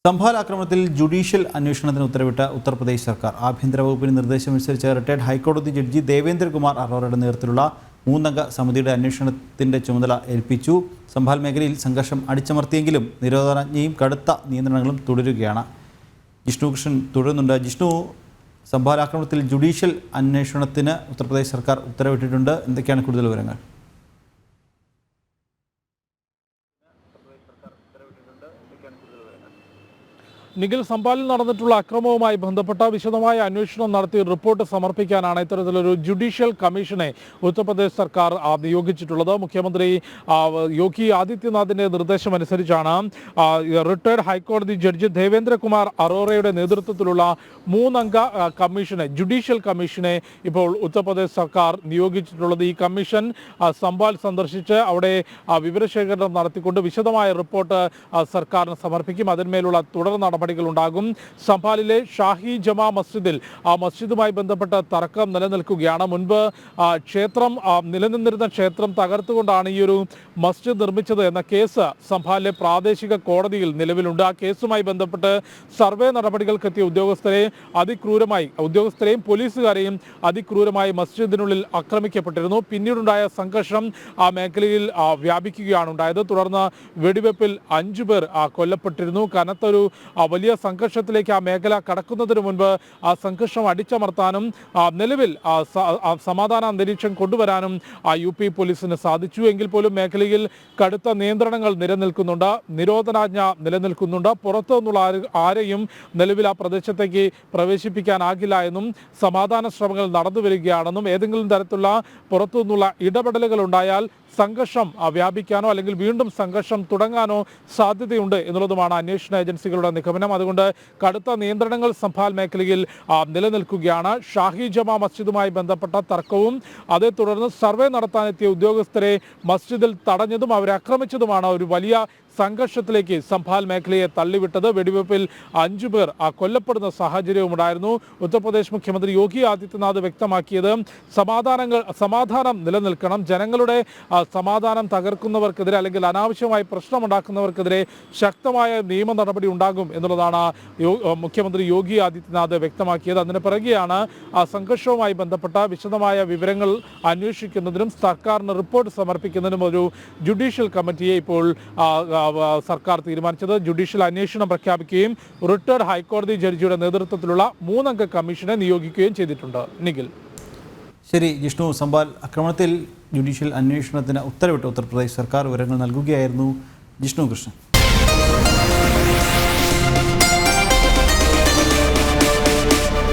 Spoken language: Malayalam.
സംഭാൽ ആക്രമണത്തിൽ ജുഡീഷ്യൽ അന്വേഷണത്തിന് ഉത്തരവിട്ട ഉത്തർപ്രദേശ് സർക്കാർ ആഭ്യന്തര വകുപ്പിന് നിർദ്ദേശമനുസരിച്ച് റിട്ടയർഡ് ഹൈക്കോടതി ജഡ്ജി ദേവേന്ദ്രകുമാർ അറോറയുടെ നേതൃത്വത്തിലുള്ള 3 അംഗ സമിതിയുടെ അന്വേഷണത്തിന്റെ ചുമതല ഏൽപ്പിച്ചു. സംഭാൽ മേഖലയിൽ സംഘർഷം അടിച്ചമർത്തിയെങ്കിലും നിരോധനാജ്ഞയും കടുത്ത നിയന്ത്രണങ്ങളും തുടരുകയാണ്. ജിഷ്ണു കൃഷ്ണൻ തുടരുന്നുണ്ട്. ജിഷ്ണു, സംഭാൽ ആക്രമണത്തിൽ ജുഡീഷ്യൽ അന്വേഷണത്തിന് ഉത്തർപ്രദേശ് സർക്കാർ ഉത്തരവിട്ടിട്ടുണ്ട്. എന്തൊക്കെയാണ് കൂടുതൽ വിവരങ്ങൾ? നിഖിൽ, സംഭാലിൽ നടന്നിട്ടുള്ള അക്രമവുമായി ബന്ധപ്പെട്ട വിശദമായ അന്വേഷണം നടത്തി റിപ്പോർട്ട് സമർപ്പിക്കാനാണ് ഇത്തരത്തിലൊരു ജുഡീഷ്യൽ കമ്മീഷനെ ഉത്തർപ്രദേശ് സർക്കാർ നിയോഗിച്ചിട്ടുള്ളത്. മുഖ്യമന്ത്രി യോഗി ആദിത്യനാഥിന്റെ നിർദ്ദേശമനുസരിച്ചാണ് റിട്ടയർഡ് ഹൈക്കോടതി ജഡ്ജി ദേവേന്ദ്രകുമാർ അറോറയുടെ നേതൃത്വത്തിലുള്ള 3 അംഗ കമ്മീഷനെ, ജുഡീഷ്യൽ കമ്മീഷനെ ഇപ്പോൾ ഉത്തർപ്രദേശ് സർക്കാർ നിയോഗിച്ചിട്ടുള്ളത്. ഈ കമ്മീഷൻ സംഭാൽ സന്ദർശിച്ച് അവിടെ വിവരശേഖരണം നടത്തിക്കൊണ്ട് വിശദമായ റിപ്പോർട്ട് സർക്കാരിന് സമർപ്പിക്കും. അതിന്മേലുള്ള തുടർ നടപടികളുണ്ടാകും. സംഭാലിലെ ഷാഹി ജമാ മസ്ജിദിൽ ആ മസ്ജിദുമായി ബന്ധപ്പെട്ട തർക്കം നിലനിൽക്കുകയാണ്. മുൻപ് നിലനിന്നിരുന്ന ക്ഷേത്രം തകർത്തുകൊണ്ടാണ് ഈ ഒരു മസ്ജിദ് നിർമ്മിച്ചത് എന്ന കേസ് സംഭാലിലെ പ്രാദേശിക കോടതിയിൽ നിലവിലുണ്ട്. ആ കേസുമായി ബന്ധപ്പെട്ട് സർവേ നടപടികൾക്കെത്തിയ ഉദ്യോഗസ്ഥരെയും പോലീസുകാരെയും അതിക്രൂരമായി മസ്ജിദിനുള്ളിൽ ആക്രമിക്കപ്പെട്ടിരുന്നു. പിന്നീടുണ്ടായ സംഘർഷം ആ മേഖലയിൽ വ്യാപിക്കുകയാണ് ഉണ്ടായത്. തുടർന്ന് വെടിവെപ്പിൽ 5 പേർ കൊല്ലപ്പെട്ടിരുന്നു. കനത്തൊരു വലിയ സംഘർഷത്തിലേക്ക് ആ മേഖല കടക്കുന്നതിന് മുൻപ് ആ സംഘർഷം അടിച്ചമർത്താനും നിലവിൽ സമാധാന അന്തരീക്ഷം കൊണ്ടുവരാനും UP പോലീസിന് സാധിച്ചു. എങ്കിൽ പോലും മേഖലയിൽ കടുത്ത നിയന്ത്രണങ്ങൾ നിരോധനാജ്ഞ നിലനിൽക്കുന്നുണ്ട്. പുറത്തു നിന്നുള്ള ആരെയും നിലവിൽ ആ പ്രദേശത്തേക്ക് പ്രവേശിപ്പിക്കാനാകില്ല എന്നും സമാധാന ശ്രമങ്ങൾ നടന്നു വരികയാണെന്നും ഏതെങ്കിലും തരത്തിലുള്ള പുറത്തു നിന്നുള്ള ഇടപെടലുകൾ ഉണ്ടായാൽ സംഘർഷം വ്യാപിക്കാനോ അല്ലെങ്കിൽ വീണ്ടും സംഘർഷം തുടങ്ങാനോ സാധ്യതയുണ്ട് എന്നുള്ളതുമാണ് അന്വേഷണ ഏജൻസികളുടെ നിഗമനം. അതുകൊണ്ട് കടുത്ത നിയന്ത്രണങ്ങൾ സംഭാൽ മേഖലയിൽ നിലനിൽക്കുകയാണ്. ഷാഹി ജമാ മസ്ജിദുമായി ബന്ധപ്പെട്ട തർക്കവും അതേ തുടർന്ന് സർവേ നടത്താനെത്തിയ ഉദ്യോഗസ്ഥരെ മസ്ജിദിൽ തടഞ്ഞതും അവരെ ആക്രമിച്ചതുമാണ് ഒരു വലിയ സംഘർഷത്തിലേക്ക് സംഭാൽ മേഖലയെ തള്ളിവിട്ടത്. വെടിവെപ്പിൽ 5 പേർ കൊല്ലപ്പെടുന്ന സാഹചര്യവും ഉണ്ടായിരുന്നു. ഉത്തർപ്രദേശ് മുഖ്യമന്ത്രി യോഗി ആദിത്യനാഥ് വ്യക്തമാക്കിയത് സമാധാനം നിലനിൽക്കണം, ജനങ്ങളുടെ സമാധാനം തകർക്കുന്നവർക്കെതിരെ അല്ലെങ്കിൽ അനാവശ്യമായി പ്രശ്നമുണ്ടാക്കുന്നവർക്കെതിരെ ശക്തമായ നിയമ നടപടി ഉണ്ടാകും എന്നുള്ളതാണ് മുഖ്യമന്ത്രി യോഗി ആദിത്യനാഥ് വ്യക്തമാക്കിയത്. അതിന് പിറകെയാണ് സംഘർഷവുമായി ബന്ധപ്പെട്ട വിശദമായ വിവരങ്ങൾ അന്വേഷിക്കുന്നതിനും സർക്കാരിന് റിപ്പോർട്ട് സമർപ്പിക്കുന്നതിനും ഒരു ജുഡീഷ്യൽ കമ്മിറ്റിയെ ഇപ്പോൾ സർക്കാർ തീരുമാനിച്ചത്. ജുഡീഷ്യൽ അന്വേഷണം പ്രഖ്യാപിക്കുകയും റിട്ടയർഡ് ഹൈക്കോടതി ജഡ്ജിയുടെ നേതൃത്വത്തിലുള്ള 3 അംഗ കമ്മീഷനെ നിയോഗിക്കുകയും ചെയ്തിട്ടുണ്ട്. നിഖിൽ. ശരി ജിഷ്ണു, സംഭാൽ ആക്രമണത്തിൽ ജുഡീഷ്യൽ അന്വേഷണത്തിന് ഉത്തരവിട്ട് ഉത്തർപ്രദേശ് സർക്കാർ വിവരങ്ങൾ നൽകുകയായിരുന്നു. ജിഷ്ണു കൃഷ്ണൻ.